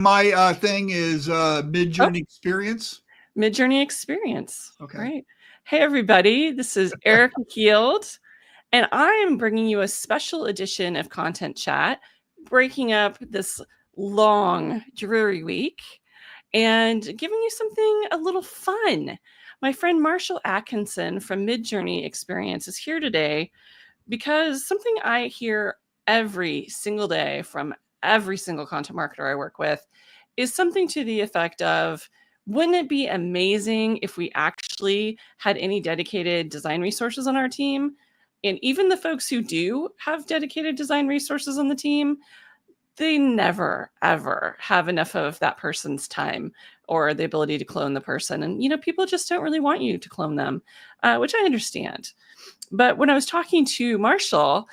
My thing is Oh, Midjourney Experience. Midjourney Experience. Okay. Right. Hey, everybody. This is Erika Heald, and I'm bringing you a special edition of Content Chat, breaking up this long, dreary week and giving you something a little fun. My friend Marshall Atkinson from Midjourney Experience is here today because something I hear every single day from every single content marketer I work with is something to the effect of, wouldn't it be amazing if we actually had any dedicated design resources on our team? And even the folks who do have dedicated design resources on the team, they never ever have enough of that person's time or the ability to clone the person. And people just don't really want you to clone them, which I understand. But when I was talking to Marshall,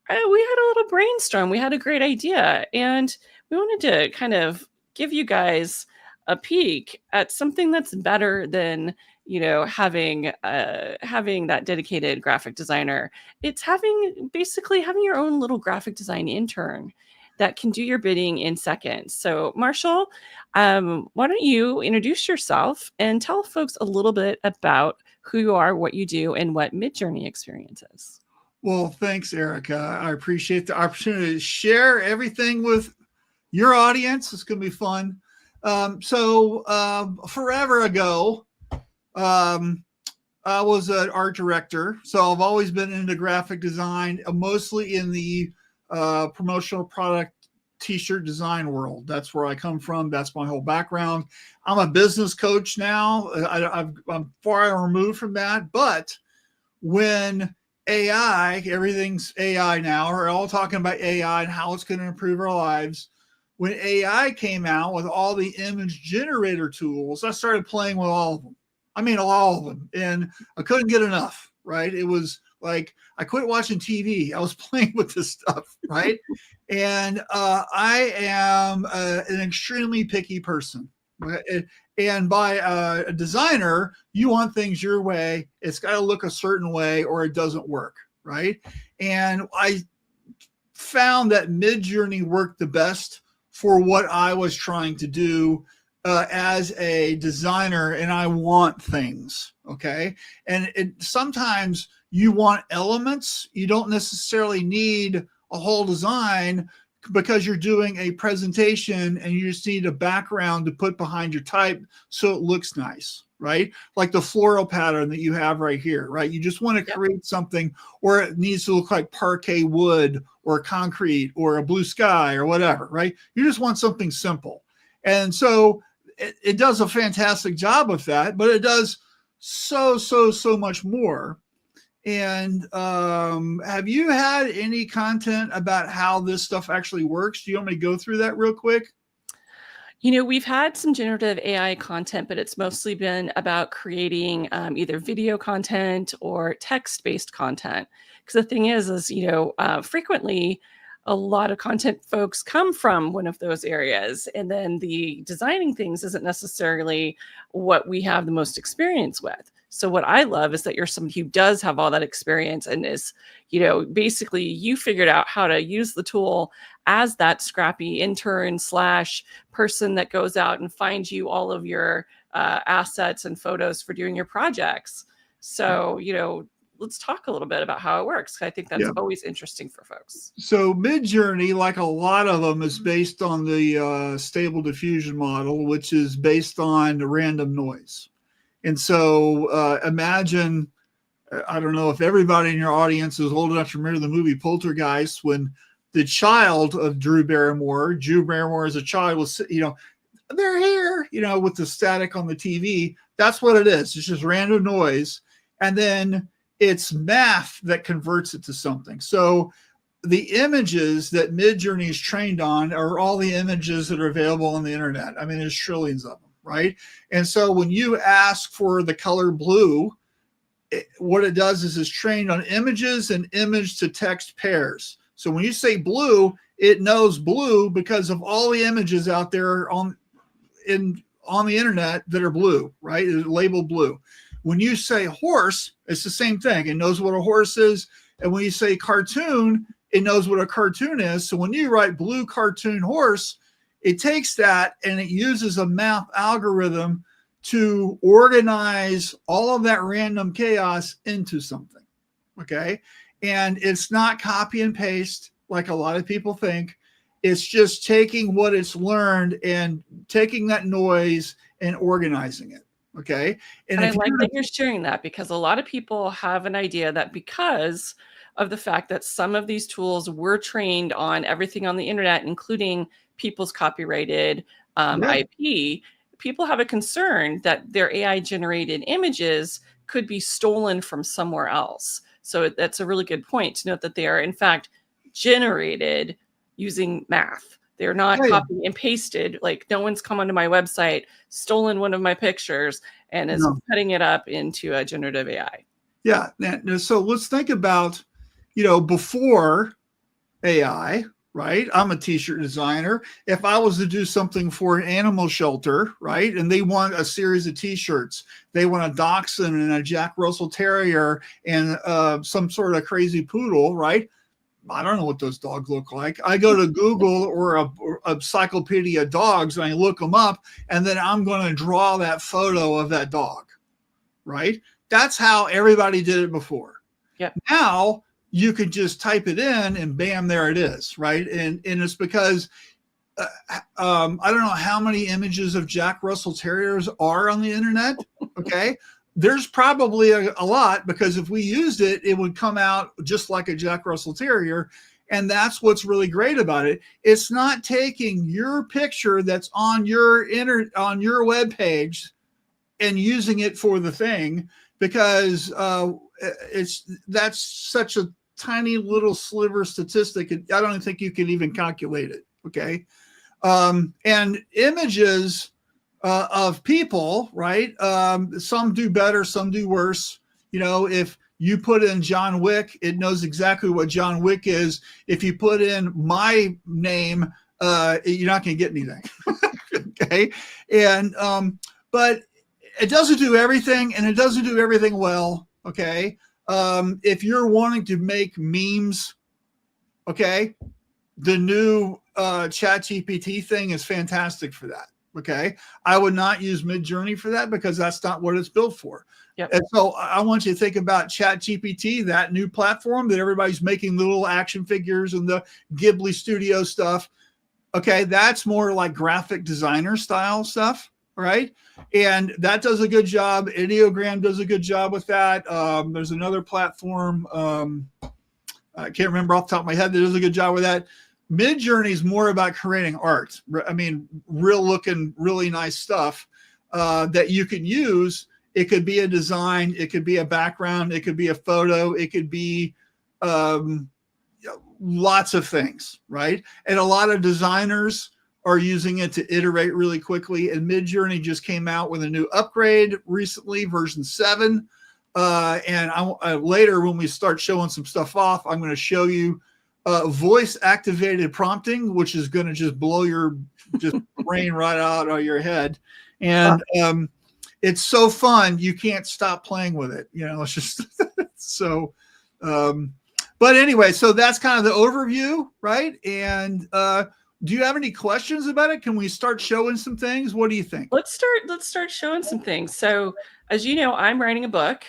we had a little brainstorm. We had a great idea, and we wanted to kind of give you guys a peek at something that's better than having that dedicated graphic designer. It's basically having your own little graphic design intern that can do your bidding in seconds. So, Marshall, why don't you introduce yourself and tell folks a little bit about who you are, what you do, and what Midjourney Experience is. Well, thanks, Erica. I appreciate the opportunity to share everything with your audience. It's going to be fun. Forever ago, I was an art director. So I've always been into graphic design, mostly in the promotional product t-shirt design world. That's where I come from. That's my whole background. I'm a business coach now. I'm far removed from that. But when AI, everything's AI now, we're all talking about AI and how it's going to improve our lives. When AI came out with all the image generator tools, I started playing with all of them. I mean, all of them. And I couldn't get enough, right? It was like I quit watching TV. I was playing with this stuff, right? And I am an extremely picky person. And by a designer, you want things your way. It's got to look a certain way or it doesn't work, right? And I found that Midjourney worked the best for what I was trying to do as a designer, and I want things, okay? And sometimes you want elements. You don't necessarily need a whole design because you're doing a presentation and you just need a background to put behind your type so it looks nice, right? Like the floral pattern that you have right here, right? You just want to create something, or it needs to look like parquet wood or concrete or a blue sky or whatever, right? You just want something simple. And so it does a fantastic job of that, but it does so much more. And have you had any content about how this stuff actually works? Do you want me to go through that real quick? We've had some generative AI content, but it's mostly been about creating either video content or text-based content. Because the thing is frequently a lot of content folks come from one of those areas, and then the designing things isn't necessarily what we have the most experience with. So what I love is that you're somebody who does have all that experience and is, basically you figured out how to use the tool as that scrappy intern / person that goes out and finds you all of your assets and photos for doing your projects. So, let's talk a little bit about how it works. I think that's always interesting for folks. So Midjourney, like a lot of them, is based on the stable diffusion model, which is based on random noise. And so imagine, I don't know if everybody in your audience is old enough to remember the movie Poltergeist, when the child of Drew Barrymore as a child was, they're here, with the static on the TV. That's what it is. It's just random noise. And then it's math that converts it to something. So the images that Midjourney is trained on are all the images that are available on the internet. I mean, there's trillions of them, right? And so when you ask for the color blue, what it does is it's trained on images and image to text pairs. So when you say blue, it knows blue because of all the images out there on the internet that are blue, right? It's labeled blue. When you say horse, it's the same thing. It knows what a horse is. And when you say cartoon, it knows what a cartoon is. So when you write blue cartoon horse, it takes that and it uses a math algorithm to organize all of that random chaos into something. Okay. And it's not copy and paste like a lot of people think. It's just taking what it's learned and taking that noise and organizing it. Okay. And I like that you're sharing that, because a lot of people have an idea that because of the fact that some of these tools were trained on everything on the internet, including people's copyrighted IP, people have a concern that their AI generated images could be stolen from somewhere else. So that's a really good point to note that they are in fact generated using math. They're not copied and pasted. Like, no one's come onto my website, stolen one of my pictures, and is putting it up into a generative AI. Yeah. So let's think about, before AI, right? I'm a t-shirt designer. If I was to do something for an animal shelter, right, and they want a series of t-shirts, they want a dachshund and a Jack Russell Terrier and some sort of crazy poodle, right? I don't know what those dogs look like. I go to Google or a encyclopedia of dogs and I look them up, and then I'm going to draw that photo of that dog, right? That's how everybody did it before. Yep. Now you could just type it in and bam, there it is, right? And it's because I don't know how many images of Jack Russell Terriers are on the internet, okay? There's probably a lot, because if we used it, it would come out just like a Jack Russell Terrier. And that's what's really great about it. It's not taking your picture that's on your web page and using it for the thing, because that's such a tiny little sliver statistic. I don't think you can even calculate it. Okay. And images of people, right? Some do better, some do worse. If you put in John Wick, it knows exactly what John Wick is. If you put in my name, you're not going to get anything. Okay. And, but it doesn't do everything, and it doesn't do everything well. Okay. If you're wanting to make memes, okay, the new ChatGPT thing is fantastic for that. Okay. I would not use Midjourney for that, because that's not what it's built for. Yep. And so I want you to think about ChatGPT, that new platform that everybody's making little action figures and the Ghibli Studio stuff. Okay. That's more like graphic designer style stuff. Right. And that does a good job. Ideogram does a good job with that. There's another platform. I can't remember off the top of my head that does a good job with that. Midjourney is more about creating art. I mean, real looking, really nice stuff that you can use. It could be a design. It could be a background. It could be a photo. It could be lots of things, right? And a lot of designers are using it to iterate really quickly. And Midjourney just came out with a new upgrade recently, version 7. And later, when we start showing some stuff off, I'm going to show you voice activated prompting, which is going to just blow your brain right out of your head. And it's so fun. You can't stop playing with it. It's just so, but anyway, so that's kind of the overview, right? And, do you have any questions about it? Can we start showing some things? What do you think? Let's start showing some things. So, as you know, I'm writing a book,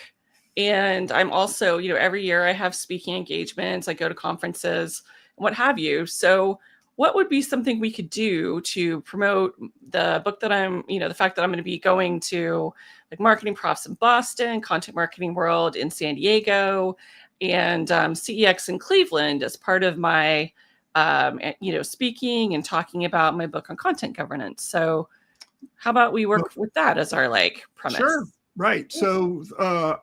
and I'm also, every year I have speaking engagements. I go to conferences, what have you. So, what would be something we could do to promote the book that I'm, the fact that I'm going to be going to like Marketing Profs in Boston, Content Marketing World in San Diego, and CEX in Cleveland as part of my speaking and talking about my book on content governance. So how about we work with that as our premise? Sure. Right. So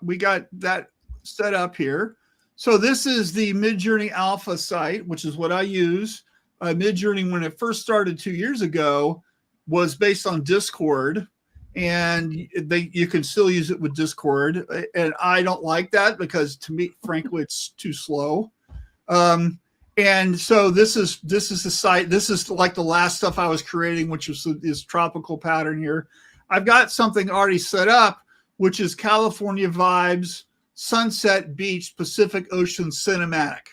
we got that set up here. So this is the Midjourney Alpha site, which is what I use. Midjourney, when it first started 2 years ago, was based on Discord, and you can still use it with Discord. And I don't like that, because to me, frankly, it's too slow. And so this is the site. This is like the last stuff I was creating, which is this tropical pattern here. I've got something already set up, which is California Vibes, Sunset Beach, Pacific Ocean Cinematic.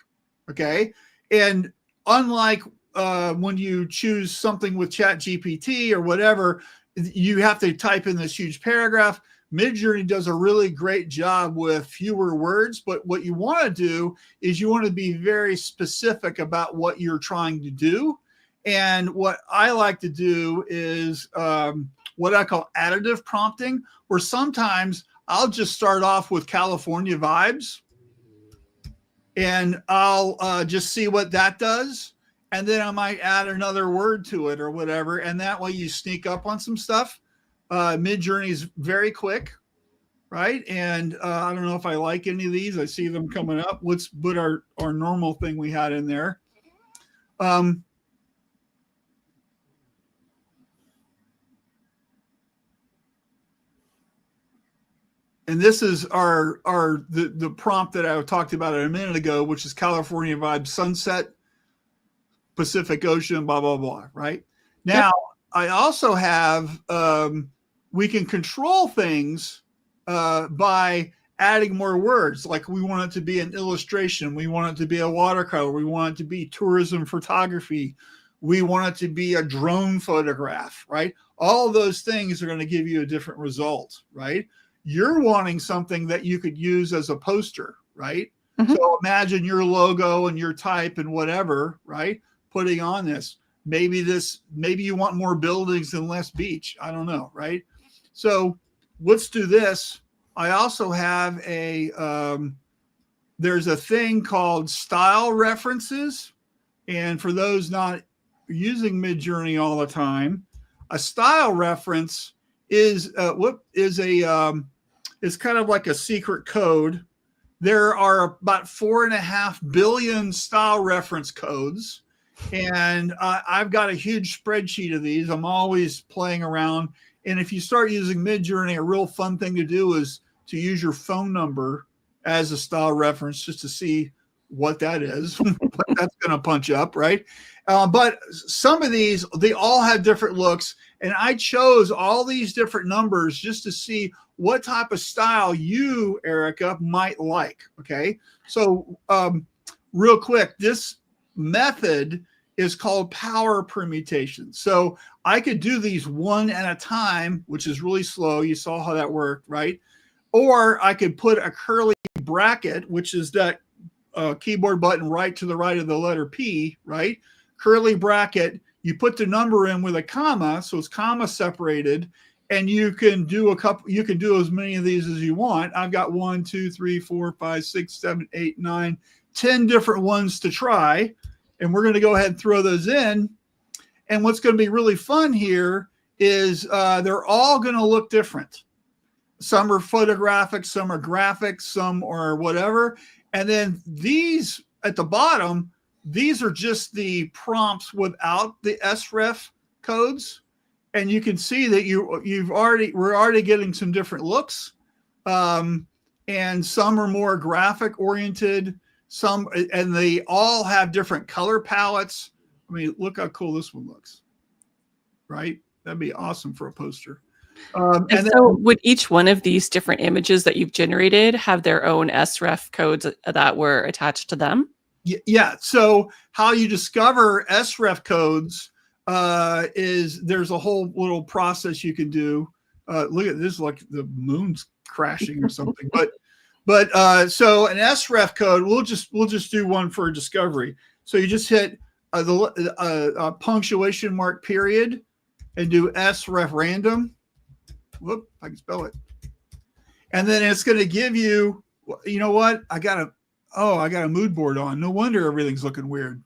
Okay. And unlike when you choose something with Chat GPT or whatever, you have to type in this huge paragraph. Midjourney does a really great job with fewer words, but what you want to do is you want to be very specific about what you're trying to do. And what I like to do is what I call additive prompting, where sometimes I'll just start off with California vibes and I'll just see what that does. And then I might add another word to it or whatever. And that way you sneak up on some stuff. Midjourney is very quick, right? And I don't know if I like any of these. I see them coming up. Let's put our normal thing we had in there. And this is the prompt that I talked about a minute ago, which is California vibe sunset, Pacific Ocean, blah, blah, blah, right? Now, yep. I also have, we can control things by adding more words. Like we want it to be an illustration. We want it to be a watercolor. We want it to be tourism photography. We want it to be a drone photograph, right? All of those things are going to give you a different result, right? You're wanting something that you could use as a poster, right? Mm-hmm. So imagine your logo and your type and whatever, right? Putting on this. Maybe you want more buildings and less beach. I don't know, right? So let's do this. I also have there's a thing called style references. And for those not using Midjourney all the time, a style reference is it's kind of like a secret code. There are about 4.5 billion style reference codes. And I've got a huge spreadsheet of these. I'm always playing around. And if you start using Midjourney, a real fun thing to do is to use your phone number as a style reference just to see what that is, what that's going to punch up, right? But some of these, they all have different looks. And I chose all these different numbers just to see what type of style you, Erika, might like, okay? So real quick, this method is called power permutation. So I could do these one at a time, which is really slow. You saw how that worked, right? Or I could put a curly bracket, which is that keyboard button right to the right of the letter P, right? Curly bracket, you put the number in with a comma, so it's comma separated, and you can do as many of these as you want. I've got 1, 2, 3, 4, 5, 6, 7, 8, 9, 10 different ones to try. And we're going to go ahead and throw those in. And what's going to be really fun here is they're all going to look different. Some are photographic, some are graphic, some are whatever. And then these at the bottom, these are just the prompts without the SREF codes. And you can see that we're already getting some different looks. And some are more graphic oriented. And they all have different color palettes. I mean, look how cool this one looks, right? That'd be awesome for a poster. And so would each one of these different images that you've generated have their own SREF codes that were attached to them? Yeah. So how you discover SREF codes is there's a whole little process you can do. Look at this, like the moon's crashing or something. But so an SREF code, we'll just do one for discovery. So you just hit a punctuation mark period and do SREF random. Whoop, I can spell it. And then it's going to give you, you know what? I got a mood board on. No wonder everything's looking weird.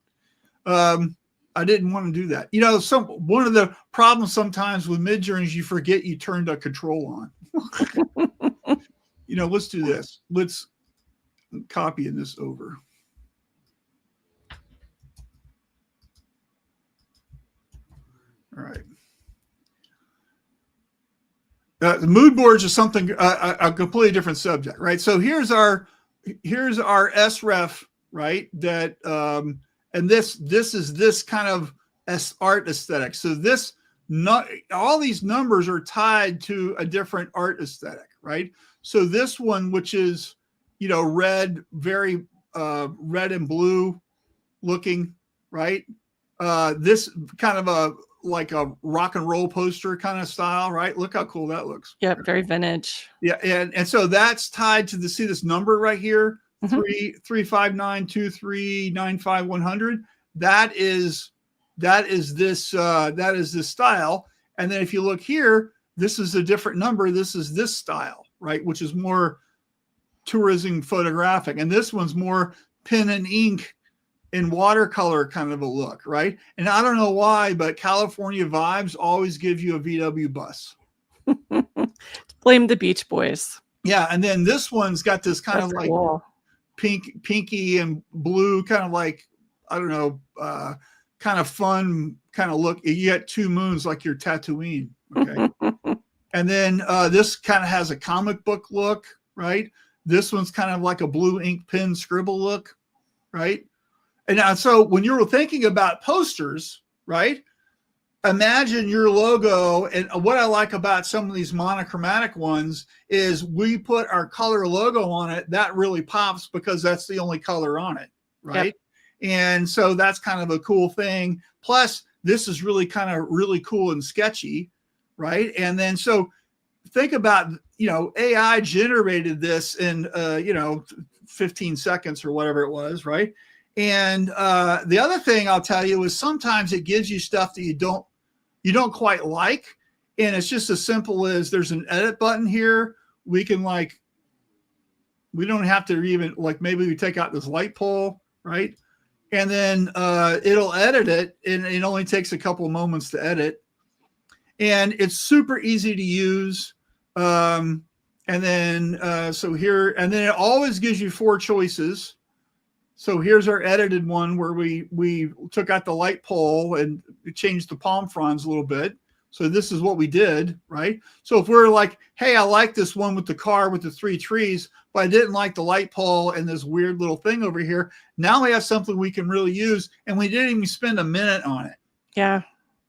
I didn't want to do that. You know, one of the problems sometimes with Midjourney is you forget you turned a control on. You know, let's do this. Let's copy this over. All right. The mood boards is something a completely different subject, right? So here's our SREF, right? That and this is this kind of art aesthetic. So all these numbers are tied to a different art aesthetic, right? So this one, which is, you know, red, very red and blue looking, right? this kind of like a rock and roll poster kind of style, right? Look how cool that looks. Yeah, very vintage. Yeah, and so that's tied to see this number right here, Mhm. 3592395 100. That is this style. And then if you look here, this is a different number. This is this style, right? Which is more tourism photographic, and this one's more pen and ink in watercolor kind of a look, right? And I don't know why, but California vibes always give you a VW bus. Blame the Beach Boys. Yeah, and then this one's got this kind That's of like cool. pinky and blue, kind of like, I don't know, kind of fun kind of look. You get two moons like you're Tatooine. Okay. And then this kind of has a comic book look, right? This one's kind of like a blue ink pen scribble look, right? And now, so when you were thinking about posters, right? Imagine your logo. And what I like about some of these monochromatic ones is we put our color logo on it. That really pops because that's the only color on it, right? Yep. And so that's kind of a cool thing. Plus, this is really kind of really cool and sketchy, right? And then so think about, AI generated this in, 15 seconds or whatever it was, right? And the other thing I'll tell you is sometimes it gives you stuff that you don't quite like. And it's just as simple as there's an edit button here. We can we don't have to even maybe we take out this light pole, right? And then it'll edit it, and it only takes a couple of moments to edit. And it's super easy to use. And then so here, and then it always gives you 4 choices. So here's our edited one where we took out the light pole and changed the palm fronds a little bit. So this is what we did, right? So if we're like, hey, I like this one with the car with the 3 trees, but I didn't like the light pole and this weird little thing over here. Now we have something we can really use, and we didn't even spend a minute on it. Yeah.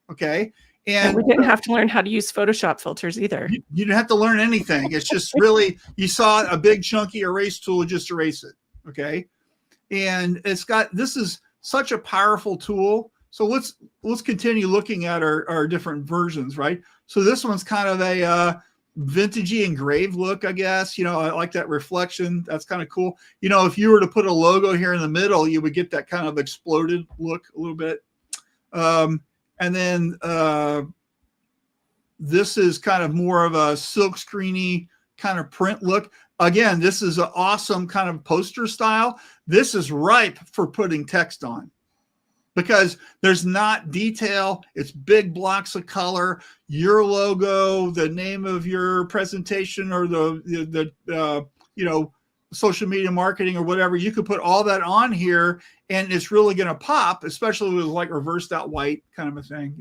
Okay. And we didn't have to learn how to use Photoshop filters either. You didn't have to learn anything. It's just really, you saw a big chunky erase tool, just erase it. Okay. And this is such a powerful tool. So let's continue looking at our different versions, right? So this one's kind of a vintagey engraved look, I guess. I like that reflection. That's kind of cool. If you were to put a logo here in the middle, you would get that kind of exploded look a little bit. And then this is kind of more of a silk screeny kind of print look. Again, this is an awesome kind of poster style. This is ripe for putting text on because there's not detail. It's big blocks of color, your logo, the name of your presentation, or the social media marketing or whatever. You could put all that on here and it's really going to pop, especially with like reversed out white kind of a thing,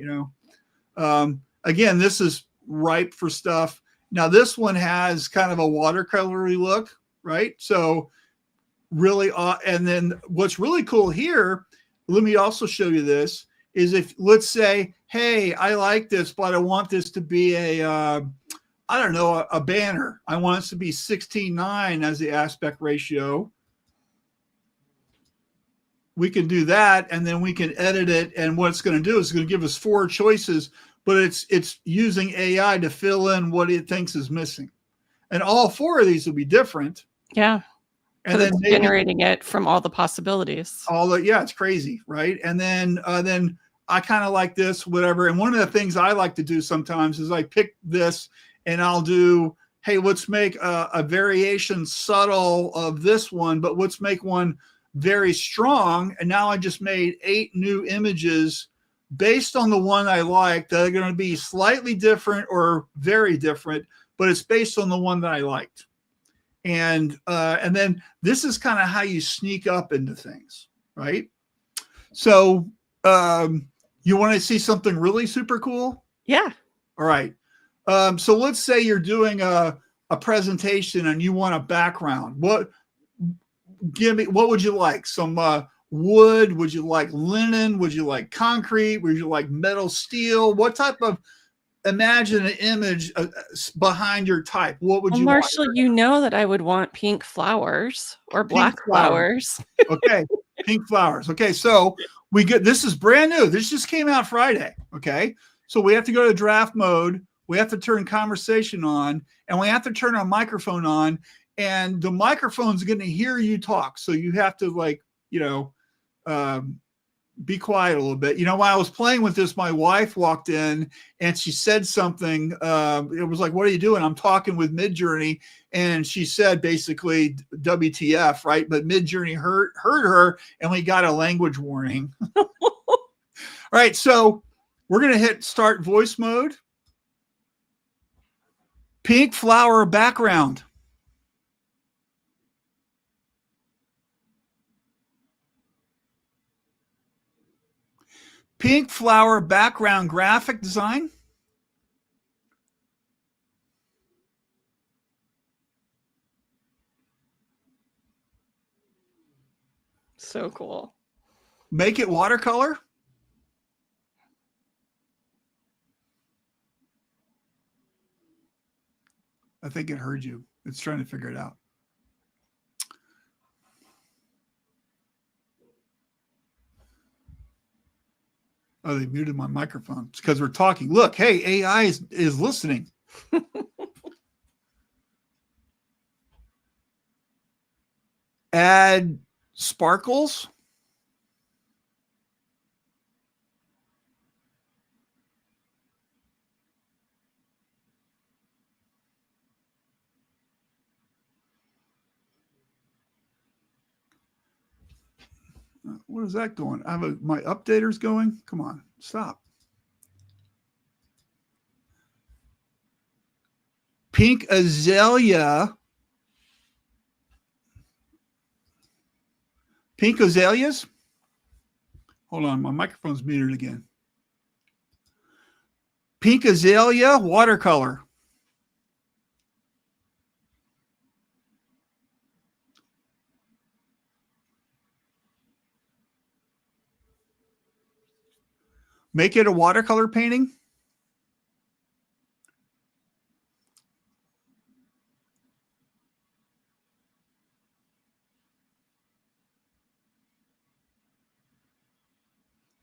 Again, this is ripe for stuff. Now this one has kind of a watercolory look, right? So really, and then what's really cool here, let me also show you this, is if let's say, hey, I like this, but I want this to be a banner. I want it to be 16:9 as the aspect ratio. We can do that, and then we can edit it. And what it's going to do is it's going to give us 4 choices, but it's using AI to fill in what it thinks is missing. And all 4 of these will be different. Yeah. And then generating it from all the possibilities. It's crazy, right? And then I kind of like this, whatever. And one of the things I like to do sometimes is I pick this and I'll do, hey, let's make a variation subtle of this one, but let's make one very strong. And now I just made 8 new images based on the one I like that are going to be slightly different or very different, but it's based on the one that I liked. And then this is kind of how you sneak up into things, right? So you want to see something really super cool? Yeah. All right. So let's say you're doing a presentation and you want a background. What would you like? Some wood? Would you like linen? Would you like concrete? Would you like metal, steel? What type of, imagine an image behind your type. What would you Marshall, want? you know that I would want pink flowers or black flowers. Okay. Pink flowers. Okay, so we get, this is brand new. This just came out Friday. Okay, so we have to go to draft mode. We have to turn conversation on, and we have to turn our microphone on, and the microphone's going to hear you talk. So you have to, like, be quiet a little bit. While I was playing with this, my wife walked in and she said something. It was like, "What are you doing?" I'm talking with Midjourney, and she said basically WTF, right? But Midjourney heard her, and we got a language warning. All right, so we're going to hit start voice mode. Pink flower background. Pink flower background graphic design. So cool. Make it watercolor. I think it heard you. It's trying to figure it out. Oh, they muted my microphone. It's because we're talking. Look, hey, AI is listening. Add sparkles. What is that going? I have my updater's going. Come on, stop. Pink azalea. Pink azaleas. Hold on, my microphone's muted again. Pink azalea watercolor. Make it a watercolor painting.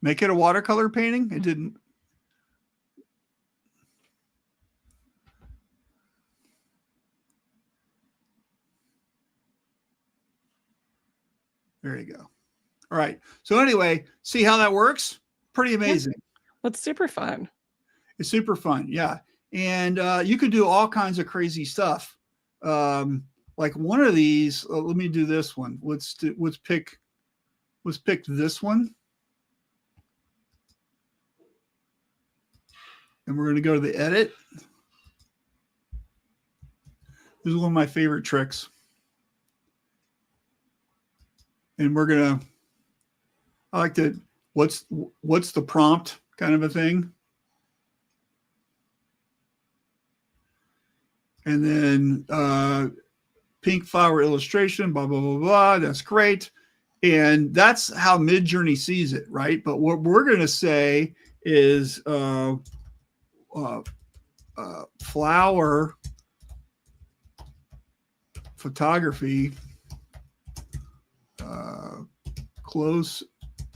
Make it a watercolor painting. It didn't. There you go. All right. So anyway, see how that works? Pretty amazing. That's super fun. It's super fun. Yeah. And you could do all kinds of crazy stuff. Like one of these, let me do this one. Let's pick this one. And we're going to go to the edit. This is one of my favorite tricks. And we're going to, I like to, what's the prompt kind of a thing. And then pink flower illustration, blah, blah, blah, blah. That's great. And that's how Midjourney sees it, right? But what we're going to say is flower photography, close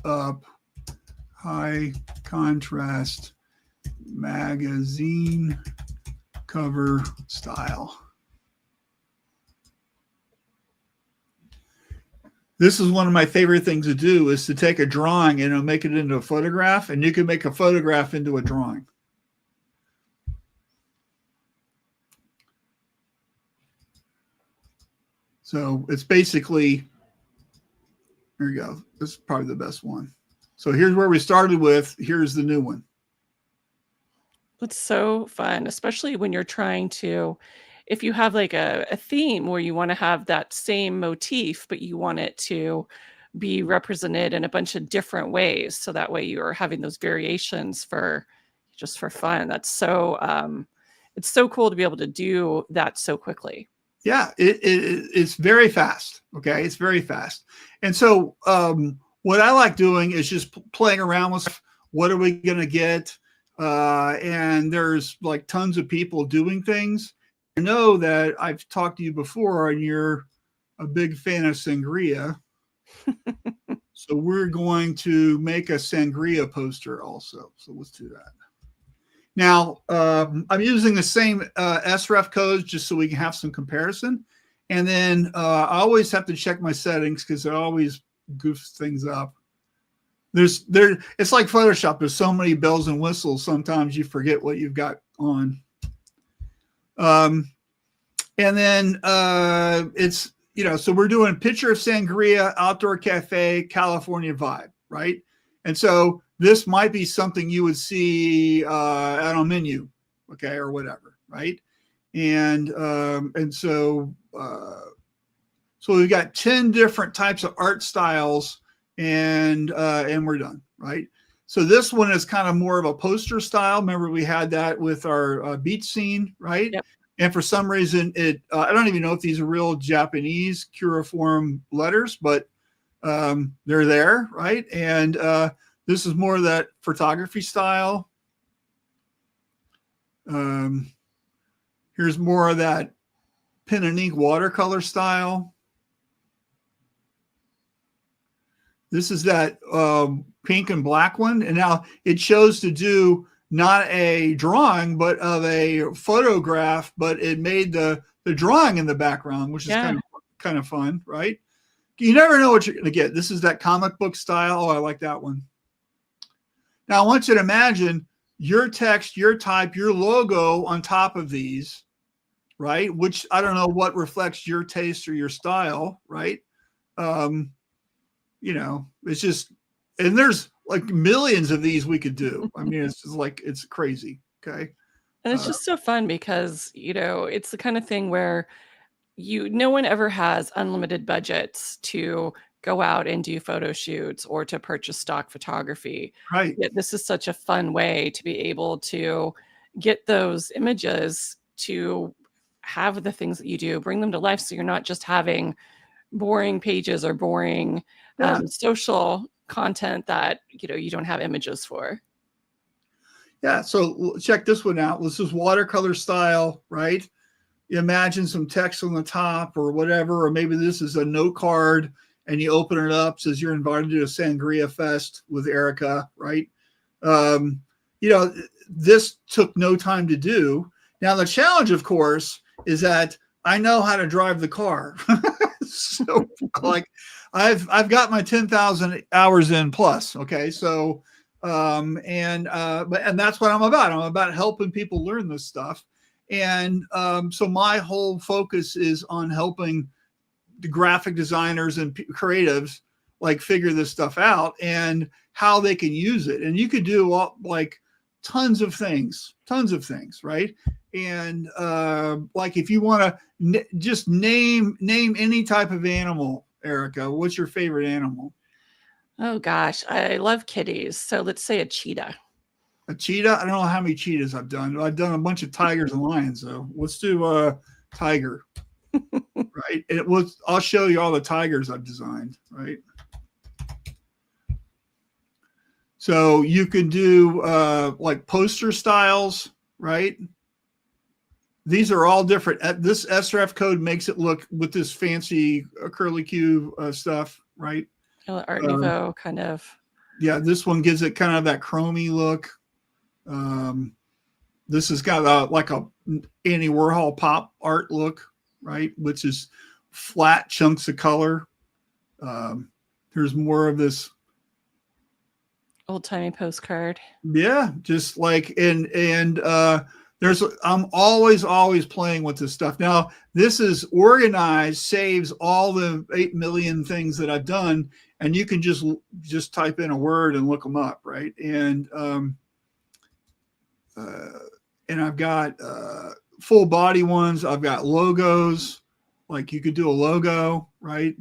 up, high contrast, magazine cover style. This is one of my favorite things to do, is to take a drawing and make it into a photograph, and you can make a photograph into a drawing. So it's basically, here you go. This is probably the best one. So here's where we started with. Here's the new one. That's so fun, especially when you're trying to, if you have like a theme where you want to have that same motif, but you want it to be represented in a bunch of different ways. So that way you're having those variations for just for fun. That's so, it's so cool to be able to do that so quickly. Yeah, it's very fast. Okay, it's very fast. And so what I like doing is just playing around with what are we going to get? And there's like tons of people doing things. I know that I've talked to you before and you're a big fan of sangria. So we're going to make a sangria poster also. So let's do that. Now, I'm using the same SREF codes just so we can have some comparison. And then I always have to check my settings because it always goofs things up. It's like Photoshop. There's so many bells and whistles. Sometimes you forget what you've got on. And then it's, so we're doing picture of sangria, outdoor cafe, California vibe, right? And so this might be something you would see on a menu, okay, or whatever, right? And so we've got 10 different types of art styles, and we're done, right? So this one is kind of more of a poster style. Remember, we had that with our beach scene, right? Yep. And for some reason, I don't even know if these are real Japanese cuneiform letters, but they're there, right? And this is more of that photography style. Here's more of that pen and ink watercolor style. This is that pink and black one. And now it shows to do not a drawing, but of a photograph, but it made the drawing in the background, which is kind of fun, right? You never know what you're going to get. This is that comic book style. Oh, I like that one. Now, I want you to imagine your text, your type, your logo on top of these, right? Which I don't know what reflects your taste or your style, right? It's just, and there's like millions of these we could do. I mean, it's just like, it's crazy. Okay. And it's just so fun because, it's the kind of thing where no one ever has unlimited budgets to go out and do photo shoots or to purchase stock photography. Right. Yet this is such a fun way to be able to get those images to have the things that you do, bring them to life. So you're not just having boring pages or boring social content that, you don't have images for. Yeah. So check this one out. This is watercolor style, right? You imagine some text on the top or whatever, or maybe this is a note card and you open it up, says you're invited to a sangria fest with Erika, right? This took no time to do. Now the challenge, of course, is that I know how to drive the car. So like I've got my 10,000 hours in plus. Okay. So, and that's what I'm about. I'm about helping people learn this stuff. And so my whole focus is on helping the graphic designers and creatives like figure this stuff out and how they can use it. And you could do like tons of things, right? And like if you want to just name any type of animal, Erika, what's your favorite animal? Oh gosh, I love kitties. So let's say a cheetah. A cheetah? I don't know how many cheetahs I've done. I've done a bunch of tigers and lions, so let's do tiger. Right? I'll show you all the tigers I've designed, right? So you can do like poster styles, right? These are all different. This SREF code makes it look with this fancy curlicue stuff, right? Art Nouveau kind of. Yeah, this one gives it kind of that chromy look. This has got like a Andy Warhol pop art look, right? Which is flat chunks of color. Here's more of this old-timey postcard. Yeah, just like I'm always playing with this stuff. Now, this is organized, saves all the 8 million things that I've done, and you can just type in a word and look them up, right? And I've got full body ones. I've got logos, like you could do a logo, right?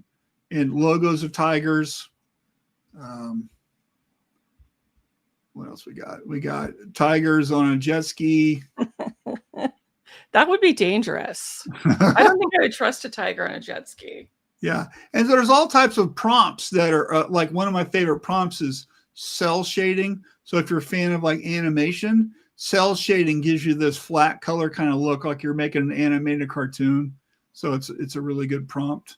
And logos of tigers. What else we got? We got tigers on a jet ski. That would be dangerous. I don't think I would trust a tiger on a jet ski. Yeah. And there's all types of prompts that are like one of my favorite prompts is cell shading. So if you're a fan of like animation, cell shading gives you this flat color kind of look like you're making an animated cartoon. So it's a really good prompt.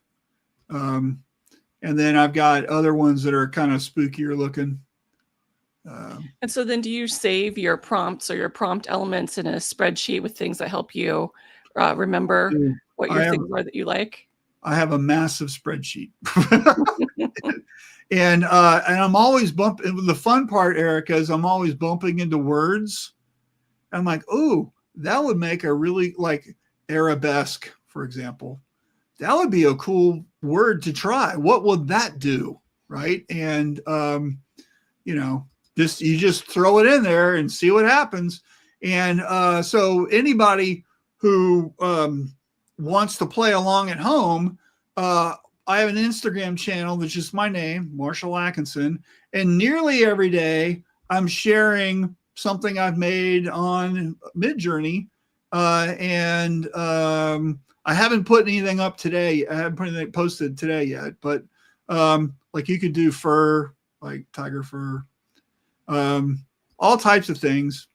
And then I've got other ones that are kind of spookier looking. And so then do you save your prompts or your prompt elements in a spreadsheet with things that help you remember what your things are that you like? I have a massive spreadsheet. And I'm always bumping. The fun part, Erika, is I'm always bumping into words. I'm like, oh, that would make a really, like, arabesque, for example. That would be a cool word to try. What would that do? Right. And, you know, you just throw it in there and see what happens. And so anybody who wants to play along at home, I have an Instagram channel that's just my name, Marshall Atkinson, and nearly every day I'm sharing something I've made on Midjourney, and I haven't put anything up today. I haven't put anything posted today yet, but like you could do fur, like tiger fur, all types of things.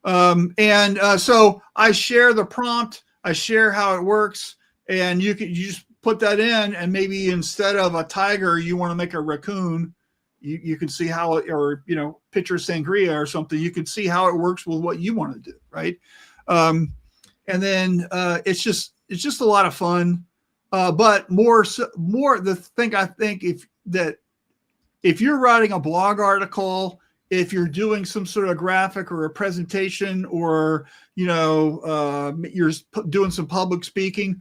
So I share the prompt, I share how it works, and you just put that in, and maybe instead of a tiger, you want to make a raccoon. You can see how it, or, you know, picture sangria or something. You can see how it works with what you want to do, right? And then it's just a lot of fun. But more the thing I think if you're writing a blog article, if you're doing some sort of graphic or a presentation, or, you know, you're doing some public speaking,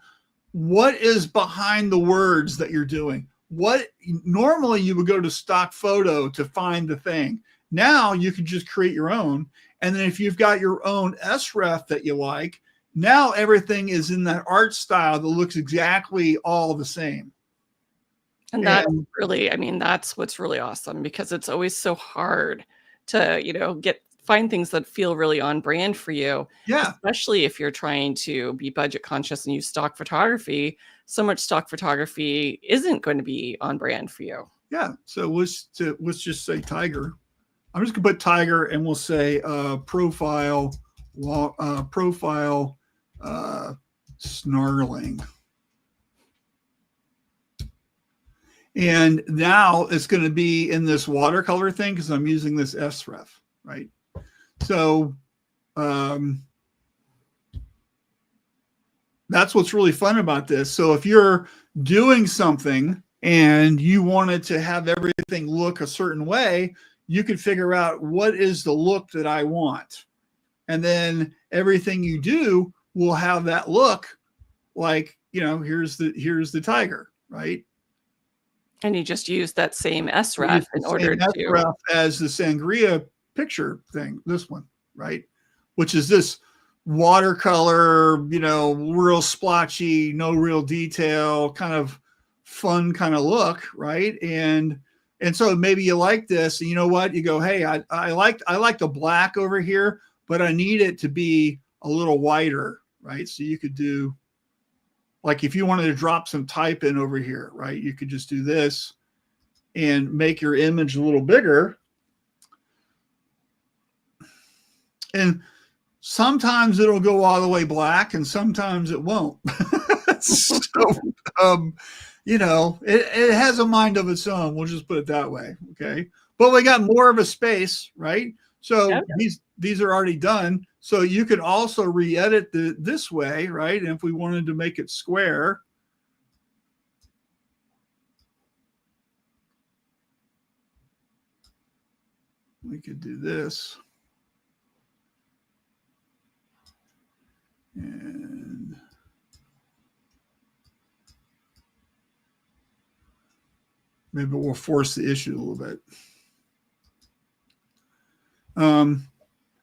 what is behind the words that you're doing? What normally you would go to stock photo to find the thing. Now you can just create your own. And then if you've got your own SREF that you like, now everything is in that art style that looks exactly all the same. And that's really, I mean, that's what's really awesome, because it's always so hard to, you know, find things that feel really on brand for you. Yeah. Especially if you're trying to be budget conscious and use stock photography. So much stock photography isn't going to be on brand for you. Yeah. So let's just say tiger. I'm just gonna put tiger, and we'll say profile snarling. And now it's going to be in this watercolor thing because I'm using this SREF, right? So that's what's really fun about this. So if you're doing something and you wanted to have everything look a certain way, you could figure out what is the look that I want. And then everything you do will have that look like, you know, here's the tiger, right? And you just use that same SREF in order to SREF as the sangria picture thing, this one, right? Which is this watercolor, you know, real splotchy, no real detail, kind of fun kind of look, right? And so maybe you like this, and you know what? You go, hey, I like the black over here, but I need it to be a little whiter, right? So you could do, like, if you wanted to drop some type in over here, right? You could just do this and make your image a little bigger. And sometimes it'll go all the way black, and sometimes it won't. So, you know, it has a mind of its own. We'll just put it that way. Okay. But we got more of a space, right? So yeah. These are already done. So you could also re-edit this way, right? And if we wanted to make it square, we could do this. And maybe we'll force the issue a little bit.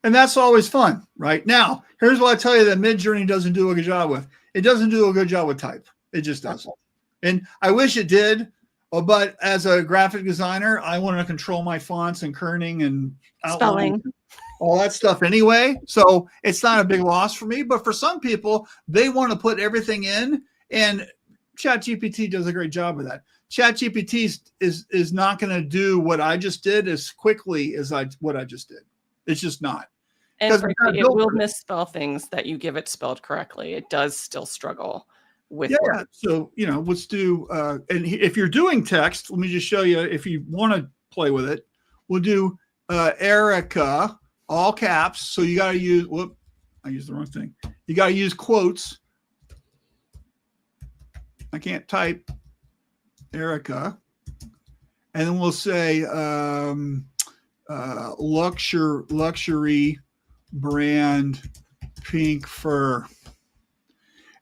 And that's always fun, right? Now, here's what I tell you that Midjourney doesn't do a good job with. It doesn't do a good job with type. It just doesn't. And I wish it did, but as a graphic designer, I want to control my fonts and kerning and spelling, all that stuff anyway. So it's not a big loss for me. But for some people, they want to put everything in, and ChatGPT does a great job of that. ChatGPT is not going to do what I just did as quickly as what I just did. It's just not. And frankly, it will misspell things that you give it spelled correctly. It does still struggle with Yeah. words. So, let's do, and if you're doing text, let me just show you, if you want to play with it, we'll do Erika, all caps. So you got to use, I used the wrong thing. You got to use quotes. I can't type Erika. And then we'll say luxury brand pink fur.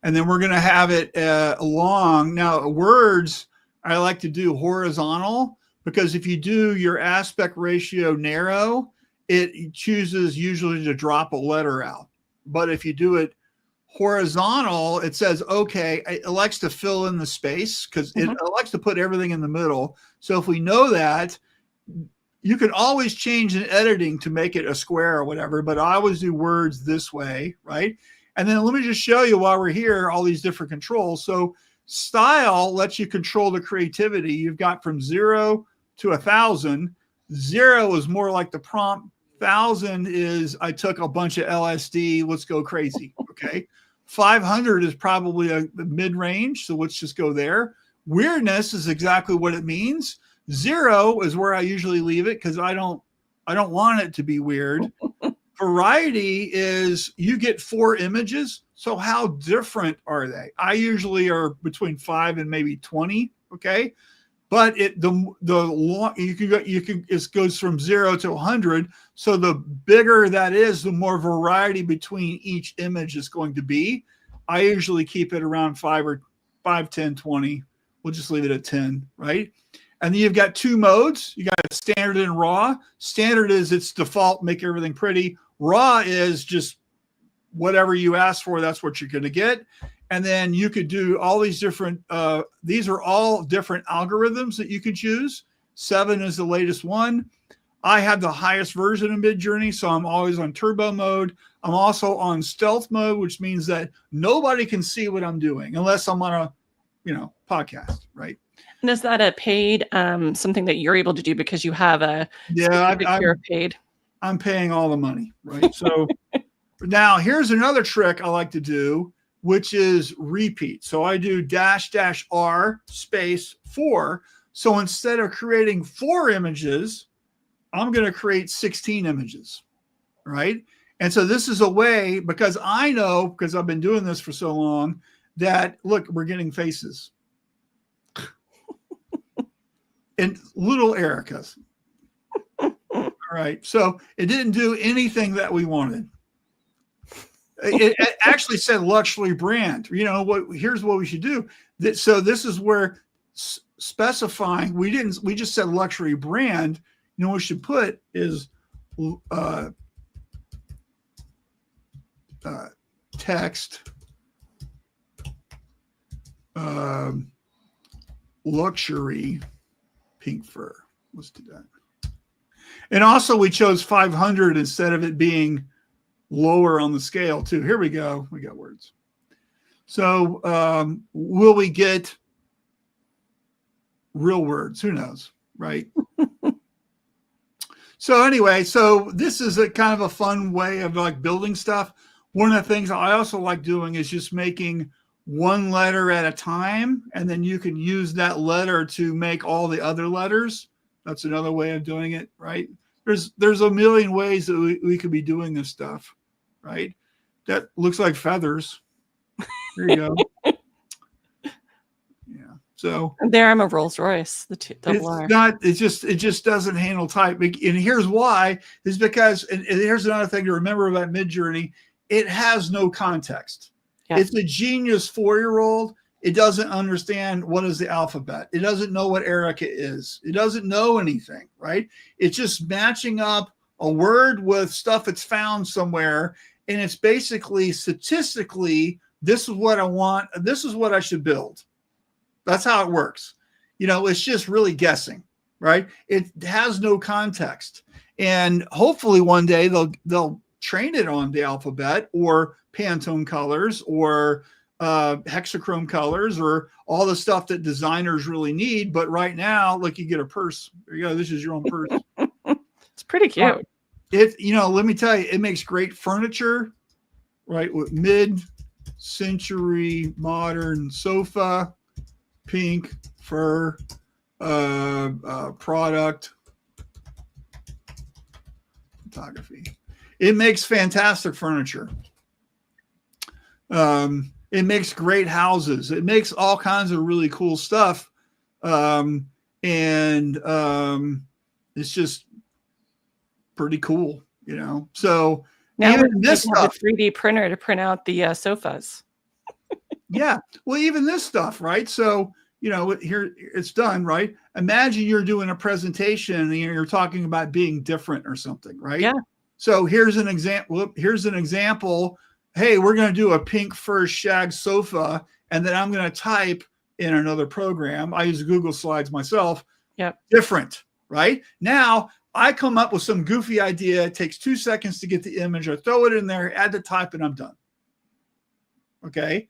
And then we're going to have it along. Now, words, I like to do horizontal, because if you do your aspect ratio narrow, it chooses usually to drop a letter out. But if you do it horizontal, it says, okay, it likes to fill in the space, because it likes to put everything in the middle. So if we know that, you can always change in editing to make it a square or whatever, but I always do words this way, right? And then let me just show you while we're here, all these different controls. So style lets you control the creativity. You've got from 0 to 1,000. 0 is more like the prompt. 1,000 is, I took a bunch of LSD, let's go crazy, okay? 500 is probably a mid-range, so let's just go there. Weirdness is exactly what it means. 0 is where I usually leave it, because I don't want it to be weird. Variety is, you get 4 images. So how different are they? I usually are between 5 and maybe 20. Okay. But it goes from 0 to 100. So the bigger that is, the more variety between each image is going to be. I usually keep it around 5, 10, 20. We'll just leave it at 10, right? And then you've got 2 modes. You got standard and raw. Standard is its default, make everything pretty. Raw is just whatever you ask for, that's what you're going to get. And then you could do all these different, these are all different algorithms that you can choose. 7 is the latest one. I have the highest version of Midjourney, so I'm always on turbo mode. I'm also on stealth mode, which means that nobody can see what I'm doing unless I'm on a, podcast, right? And is that a paid, something that you're able to do because you have a paid? I'm paying all the money, right? So now here's another trick I like to do, which is repeat. So I do --R space 4. So instead of creating 4 images, I'm going to create 16 images, right? And so this is a way, because I know, because I've been doing this for so long, that look, we're getting faces. And little Erikas. All right. So it didn't do anything that we wanted. It actually said luxury brand. Here's what we should do. So this is where specifying, we just said luxury brand. What we should put is text luxury pink fur. Let's do that. And also we chose 500 instead of it being lower on the scale too. Here we go. We got words. So will we get real words? Who knows, right? So anyway, so this is a kind of a fun way of like building stuff. One of the things I also like doing is just making one letter at a time, and then you can use that letter to make all the other letters. That's another way of doing it, right? There's a million ways that we could be doing this stuff, right? That looks like feathers. There you go. Yeah. So there, I'm a Rolls Royce. It just doesn't handle type. And here's why: is because, and here's another thing to remember about Midjourney: it has no context. Yeah. It's a genius 4-year-old. It doesn't understand what is the alphabet. It doesn't know what Erika is. It doesn't know anything, right? It's just matching up a word with stuff it's found somewhere. And it's basically statistically, this is what I want. This is what I should build. That's how it works. It's just really guessing, right? It has no context. And hopefully one day they'll train it on the alphabet or Pantone colors or hexachrome colors or all the stuff that designers really need. But right now, look, you get a purse. There you go. This is your own purse. It's pretty cute. Let me tell you, it makes great furniture, right? With century modern sofa, pink fur product photography. It makes fantastic furniture. It makes great houses. It makes all kinds of really cool stuff. It's just pretty cool, you know. So now even we this have a stuff, 3D printer to print out the sofas. yeah. Well, even this stuff, right? So, you know, here it's done, right? Imagine you're doing a presentation and you're talking about being different or something, right? Yeah. So here's an example. Here's an example. Hey, we're going to do a pink fur shag sofa, and then I'm going to type in another program. I use Google Slides myself. Yep. Different, right? Now I come up with some goofy idea. It takes 2 seconds to get the image. I throw it in there, add the type, and I'm done. Okay.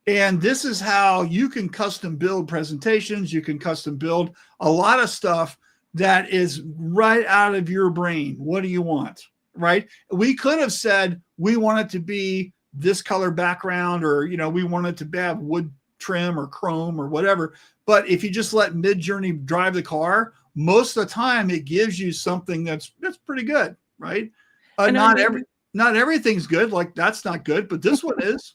And this is how you can custom build presentations. You can custom build a lot of stuff that is right out of your brain. What do you want? Right? We could have said we want it to be this color background, or, you know, we want it to have wood trim or chrome or whatever. But if you just let Midjourney drive the car, most of the time it gives you something that's pretty good, right? Not everything's good. Like that's not good, but this one is.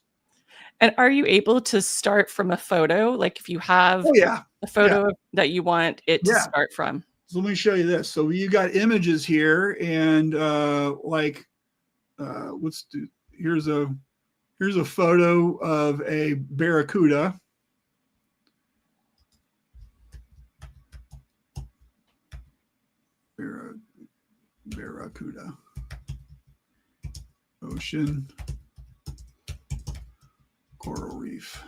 And are you able to start from a photo? Like if you have a photo that you want it to start from? So let me show you this. So you got images here, and here's a photo of a barracuda. Barracuda. Ocean. Coral reef.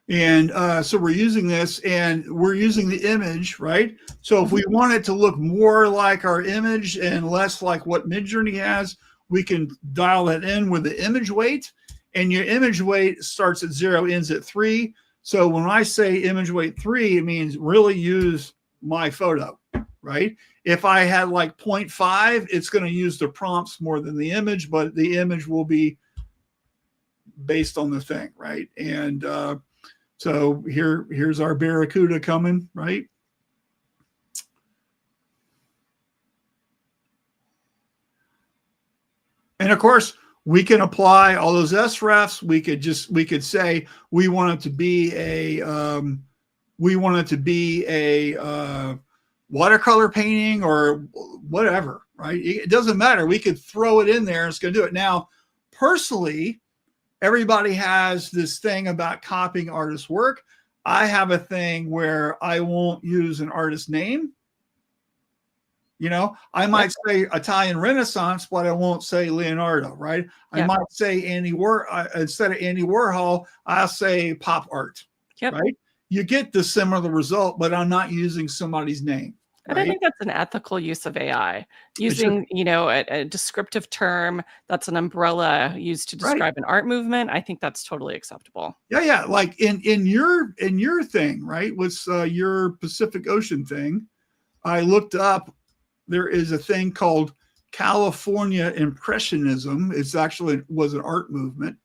And so we're using this, and we're using the image, right? So if we want it to look more like our image and less like what Midjourney has, we can dial that in with the image weight. And your image weight starts at 0, ends at 3. So when I say image weight 3, it means really use my photo, right? If I had like 0.5, it's going to use the prompts more than the image, but the image will be based on the thing, right? And so here's our barracuda coming, right? And of course, we can apply all those SREFs. We could say we want it to be a watercolor painting or whatever, right? It doesn't matter. We could throw it in there. It's going to do it. Now, personally, everybody has this thing about copying artists' work. I have a thing where I won't use an artist name. You know, I might say Italian Renaissance, but I won't say Leonardo, right? I might say instead of Andy Warhol, I'll say pop art, right? You get the similar result, but I'm not using somebody's name. And I think that's an ethical use of AI. Using, you know, a descriptive term that's an umbrella used to describe an art movement. I think that's totally acceptable. Yeah. Like in your thing, right? With your Pacific Ocean thing, I looked up. There is a thing called California Impressionism. It was an art movement.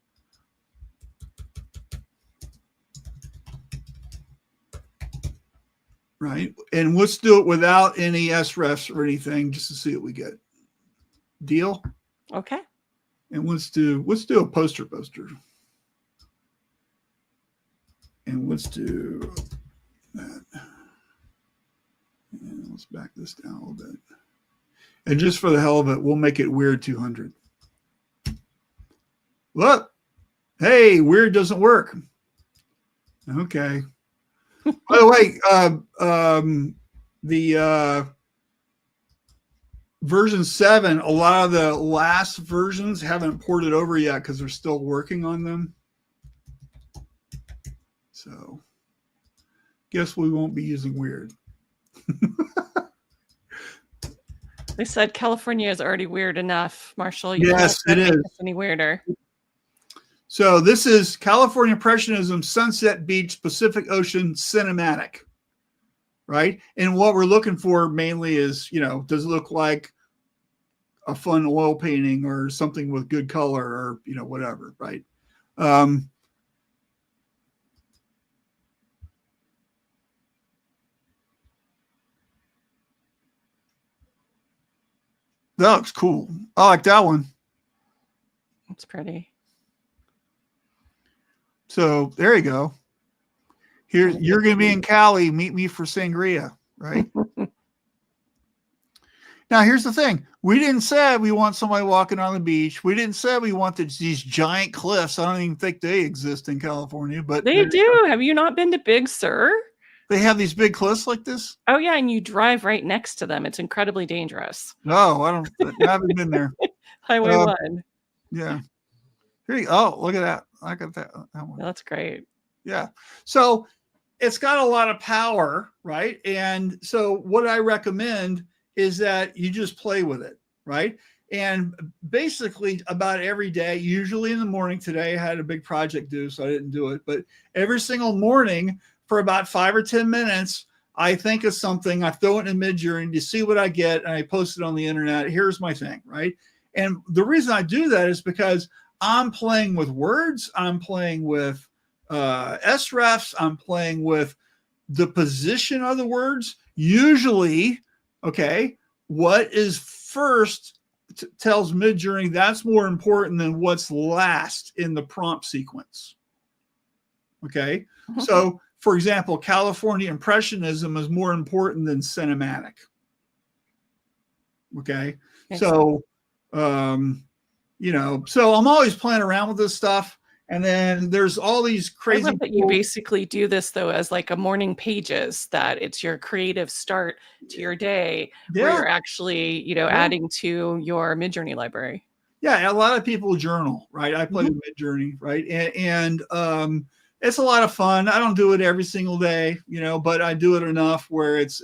Right. And let's do it without any SREFs or anything, just to see what we get. Deal? Okay. And let's do a poster. And let's do that. And let's back this down a little bit. And just for the hell of it, we'll make it weird 200. Look. Hey, weird doesn't work. Okay. By the way, the version 7, a lot of the last versions haven't ported over yet because they're still working on them. So, guess we won't be using weird. They said California is already weird enough, Marshall. Yes, it is. Any weirder. So this is California Impressionism, Sunset Beach, Pacific Ocean Cinematic, right? And what we're looking for mainly is, you know, does it look like a fun oil painting or something with good color or, whatever, right? That looks cool. I like that one. It's pretty. So there you go. Here, you're going to be in Cali. Meet me for sangria, right? Now, here's the thing. We didn't say we want somebody walking on the beach. We didn't say we want these giant cliffs. I don't even think they exist in California, but they do. Have you not been to Big Sur? They have these big cliffs like this? Oh, yeah, and you drive right next to them. It's incredibly dangerous. No, I haven't been there. Highway 1. Yeah. Oh, look at that. I got that one. That's great. Yeah. So it's got a lot of power, right? And so what I recommend is that you just play with it, right? And basically about every day, usually in the morning, today I had a big project due, so I didn't do it, but every single morning for about 5 or 10 minutes, I think of something, I throw it in Midjourney to see what I get, and I post it on the internet. Here's my thing, right? And the reason I do that is because I'm playing with words, I'm playing with SREFs, I'm playing with the position of the words. Usually, okay, what is first tells Midjourney that's more important than what's last in the prompt sequence. Okay, so for example, California Impressionism is more important than cinematic. Okay, so so I'm always playing around with this stuff. And then there's all these crazy. I love that you basically do this though as like a morning pages, that it's your creative start to your day, where you're actually, adding to your Midjourney library. Yeah, a lot of people journal, right? I play with Midjourney, right? And it's a lot of fun. I don't do it every single day, but I do it enough where it's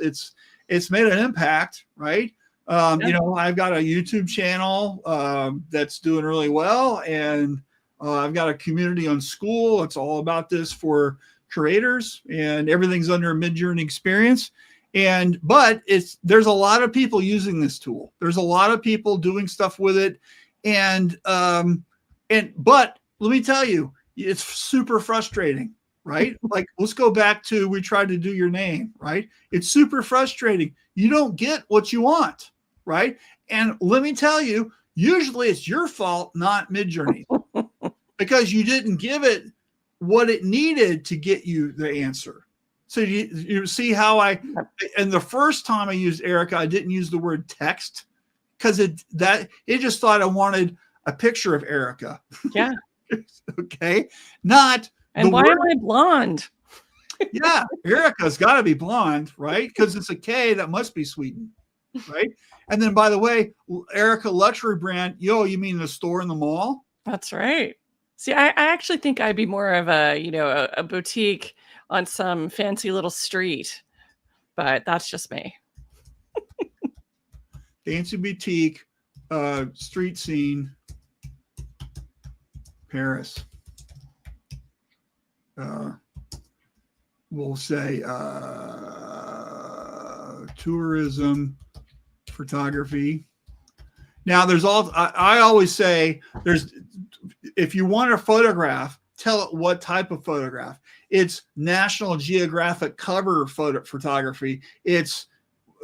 made an impact, right? I've got a YouTube channel that's doing really well, and I've got a community on School. It's all about this for creators, and everything's under Midjourney Experience. But there's a lot of people using this tool. There's a lot of people doing stuff with it. But let me tell you, it's super frustrating, right? Like, let's go back to, we tried to do your name, right? It's super frustrating. You don't get what you want, right? And let me tell you, usually it's your fault, not Midjourney, because you didn't give it what it needed to get you the answer. So you see how and the first time I used Erika, I didn't use the word text because it just thought I wanted a picture of Erika. Yeah. Okay. Not. And why am I blonde? Yeah. Erika's got to be blonde, right? Because it's a K, that must be Sweden. Right. And then, by the way, Erika luxury brand. You mean the store in the mall? That's right. See, I actually think I'd be more of a boutique on some fancy little street, but that's just me. Fancy boutique, street scene, Paris. We'll say tourism, photography. Now, I always say if you want a photograph, tell it what type of photograph. It's National Geographic cover photography. It's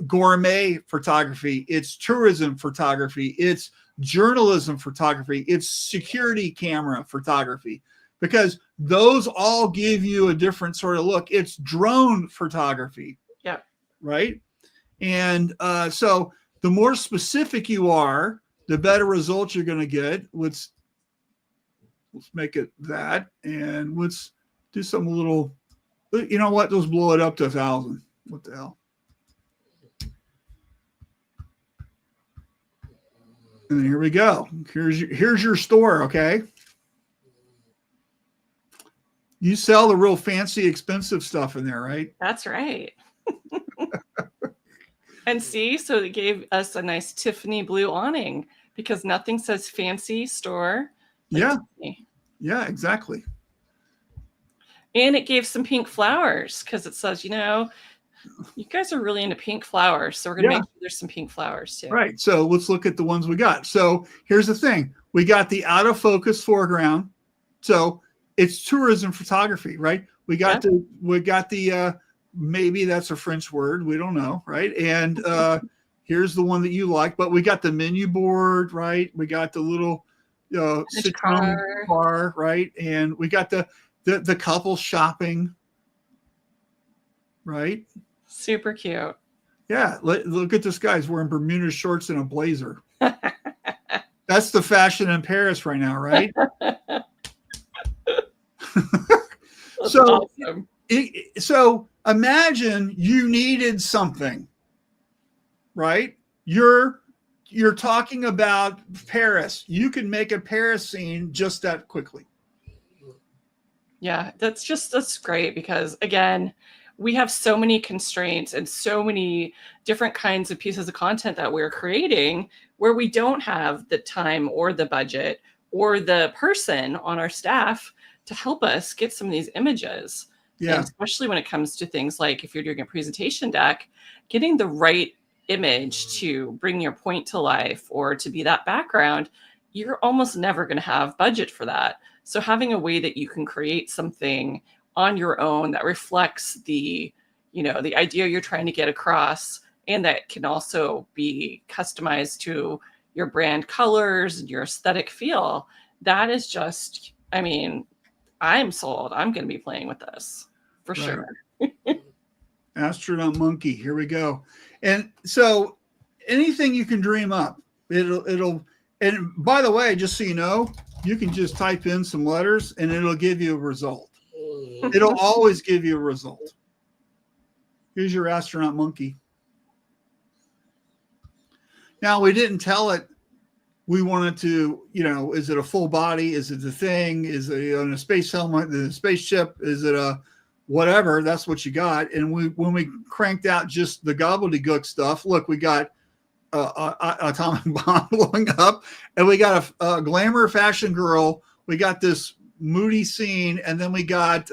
gourmet photography. It's tourism photography. It's journalism photography. It's security camera photography, because those all give you a different sort of look. It's drone photography. Yeah. Right. And so the more specific you are, the better results you're going to get. Let's make it that, and let's do something a little. You know what? Let's blow it up to 1,000. What the hell? And then here we go. Here's your store. Okay. You sell the real fancy, expensive stuff in there, right? That's right. And see, so it gave us a nice Tiffany blue awning, because nothing says fancy store. Yeah. Tiffany. Yeah, exactly. And it gave some pink flowers, because it says, You guys are really into pink flowers, so we're gonna make sure there's some pink flowers too. Right. So let's look at the ones we got. So here's the thing: we got the out of focus foreground. So it's tourism photography, right? We got the maybe that's a French word, we don't know, right? And here's the one that you like, but we got the menu board, right? We got the little car, right? And we got the couple shopping, right? Super cute. Yeah, look at this guy's wearing Bermuda shorts and a blazer. That's the fashion in Paris right now, right? So, awesome. So imagine you needed something, right? You're talking about Paris. You can make a Paris scene just that quickly. Yeah, that's great because again, we have so many constraints and so many different kinds of pieces of content that we're creating where we don't have the time or the budget or the person on our staff to help us get some of these images. Yeah. And especially when it comes to things like if you're doing a presentation deck, getting the right image to bring your point to life or to be that background, you're almost never going to have budget for that. So having a way that you can create something on your own that reflects the idea you're trying to get across and that can also be customized to your brand colors and your aesthetic feel, that is just, I mean, I'm sold. I'm going to be playing with this for sure. Astronaut monkey. Here we go. And so anything you can dream up, it'll, and by the way, just so you know, you can just type in some letters and it'll give you a result. It'll always give you a result. Here's your astronaut monkey. Now, we didn't tell it we wanted to, is it a full body? Is it the thing? Is it on a space helmet? The spaceship? Is it a whatever? That's what you got. And when we cranked out just the gobbledygook stuff, look, we got atomic bomb blowing up, and we got a glamour fashion girl. We got this moody scene, and then we got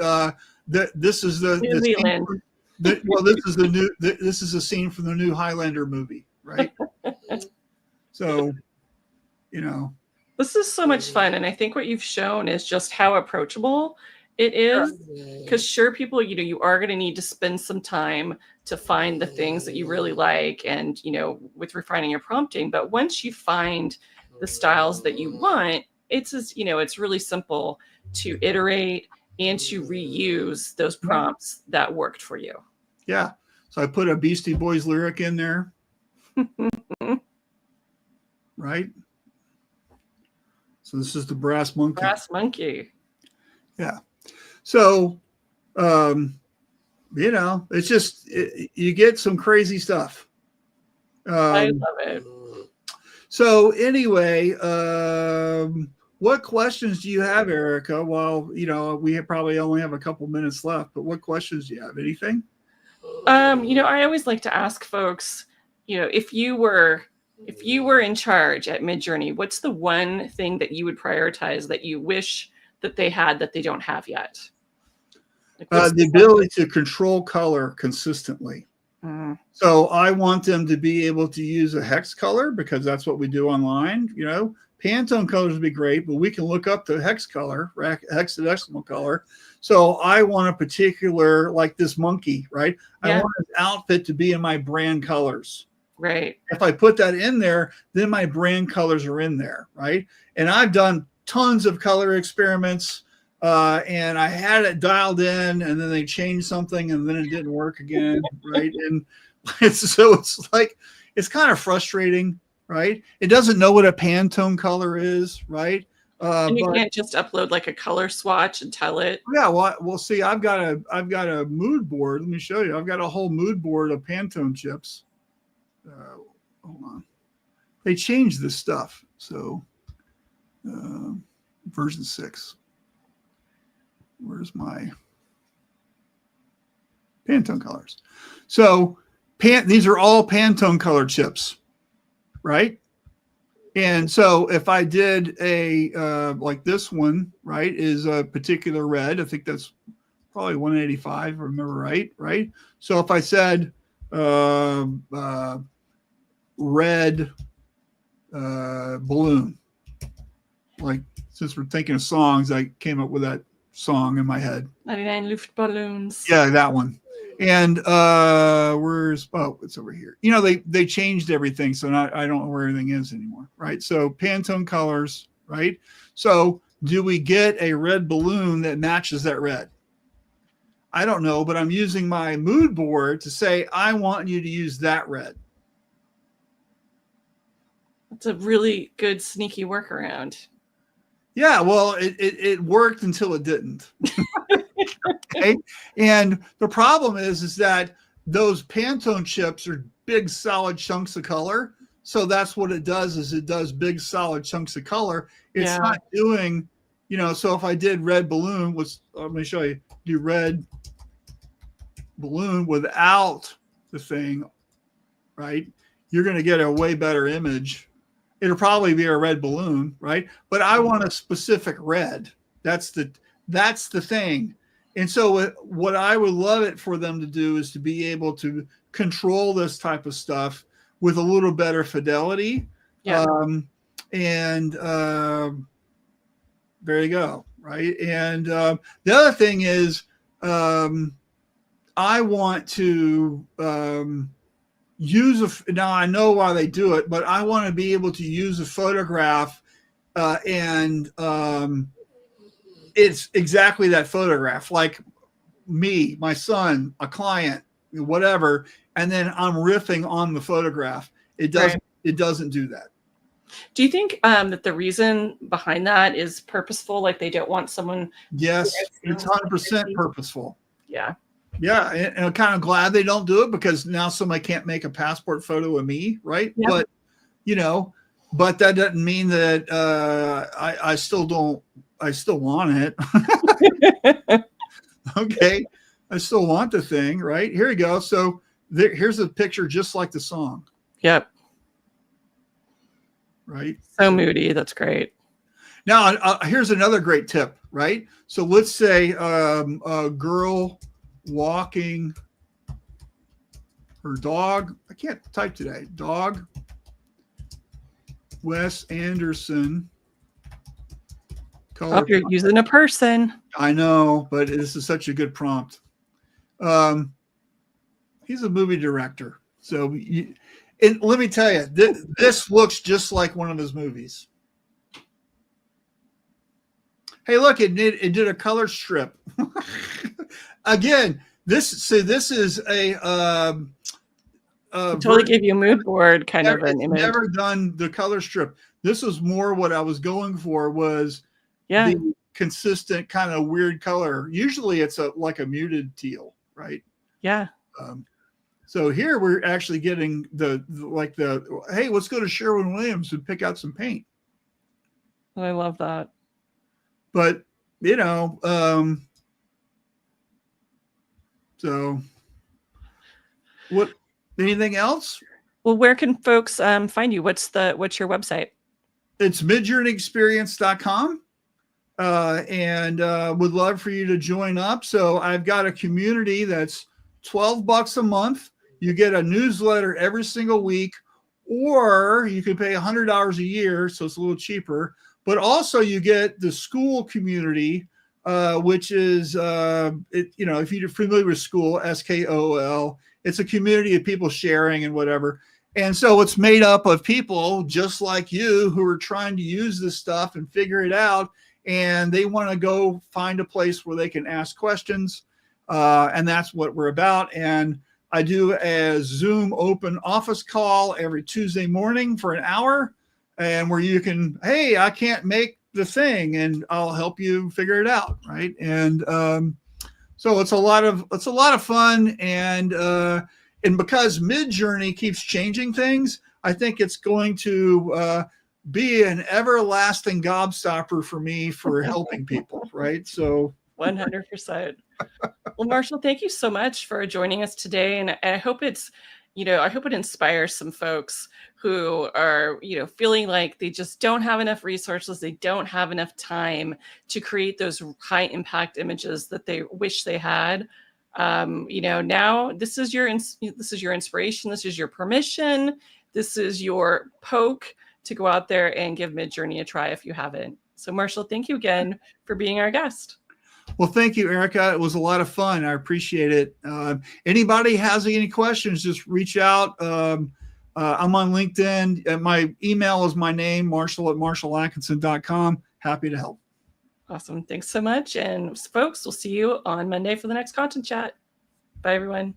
this is the scene this is a scene from the new Highlander movie, right? So, this is so much fun, and I think what you've shown is just how approachable it is. Because sure, people, you are going to need to spend some time to find the things that you really like, and with refining your prompting. But once you find the styles that you want, it's really simple to iterate and to reuse those prompts that worked for you. Yeah. So I put a Beastie Boys lyric in there. Right. So this is the brass monkey. Brass monkey. Yeah. So, it's just, you get some crazy stuff. I love it. So anyway, what questions do you have, Erika? Well, we probably only have a couple minutes left, but what questions do you have? Anything? I always like to ask folks, if you were in charge at Midjourney, what's the one thing that you would prioritize that you wish that they had that they don't have yet? The ability to control color consistently. So I want them to be able to use a hex color because that's what we do online. Pantone colors would be great, but we can look up the hex color, hexadecimal color. So I want a particular, like this monkey, right? Yeah. I want his outfit to be in my brand colors. Right. If I put that in there, then my brand colors are in there, right? And I've done tons of color experiments, and I had it dialed in, and then they changed something, and then it didn't work again, right? And it's kind of frustrating, right? It doesn't know what a Pantone color is, right? And you can't just upload like a color swatch and tell it. Yeah, well, see, I've got a mood board. Let me show you. I've got a whole mood board of Pantone chips. Hold on. They changed this stuff. So version 6. Where's my Pantone colors? So these are all Pantone color chips, right? And so if I did a like this one, right, is a particular red. I think that's probably 185, remember right? So if I said red balloon, like since we're thinking of songs, I came up with that song in my head. 99 Luftballons. Yeah, that one. And it's over here. They changed everything, so I don't know where everything is anymore, right? So Pantone colors, right? So do we get a red balloon that matches that red? I don't know, but I'm using my mood board to say I want you to use that red. That's a really good sneaky workaround. Yeah, well, it worked until it didn't. Okay, and the problem is that those Pantone chips are big solid chunks of color. So that's what it does, is it does big solid chunks of color. It's not doing, so if I did red balloon, let me show you, do red balloon without the thing, right? You're going to get a way better image. It'll probably be a red balloon, right? But I want a specific red. That's the thing. And so what I would love it for them to do is to be able to control this type of stuff with a little better fidelity. Yeah. There you go, right? And the other thing is I want to now I know why they do it, but I want to be able to use a photograph and it's exactly that photograph, like me, my son, a client, whatever, and then I'm riffing on the photograph. It doesn't do that. Do you think that the reason behind that is purposeful? Like they don't want someone? Yes, it's 100% purposeful. Yeah. Yeah, and I'm kind of glad they don't do it, because now somebody can't make a passport photo of me, right? Yeah. But but that doesn't mean that I still want it. Okay, I still want the thing, right? Here you go. So here's a picture just like the song. Yep. Right. So moody. That's great. Now here's another great tip, right? So let's say a girl walking her dog. I can't type today. Dog. Wes Anderson. Oh, you're using a person. I know, but this is such a good prompt. He's a movie director. So and let me tell you, this looks just like one of his movies. Hey, look, it did a color strip. Again, this is a totally gave you a mood board kind of an image. Never done the color strip. This was more what I was going for, was the consistent kind of weird color. Usually it's like a muted teal, right? Yeah. So here we're actually getting hey, let's go to Sherwin-Williams and pick out some paint. I love that. But so what? Anything else? Well, where can folks find you? What's your website? It's midjourneyexperience.com. And would love for you to join up. So I've got a community that's $12 a month. You get a newsletter every single week, or you can pay $100 a year, so it's a little cheaper. But also you get the school community, which is if you're familiar with School, SKOL, it's a community of people sharing and whatever. And so it's made up of people just like you who are trying to use this stuff and figure it out. And they want to go find a place where they can ask questions. And that's what we're about. And I do a Zoom open office call every Tuesday morning for an hour, and where you can, hey, I can't make the thing, and I'll help you figure it out. Right. And so it's a lot of fun. And because Midjourney keeps changing things, I think it's going to be an everlasting gobstopper for me for helping people, right? So 100%. Well, Marshall, thank you so much for joining us today, and I hope it's I hope it inspires some folks who are, feeling like they just don't have enough resources. They don't have enough time to create those high impact images that they wish they had. Now this is your inspiration. This is your permission. This is your poke to go out there and give Midjourney a try if you haven't. So Marshall, thank you again for being our guest. Well, thank you, Erika. It was a lot of fun. I appreciate it. Anybody has any questions, just reach out. I'm on LinkedIn. My email is my name, marshall@marshallatkinson.com. Happy to help. Awesome. Thanks so much. And folks, we'll see you on Monday for the next content chat. Bye, everyone.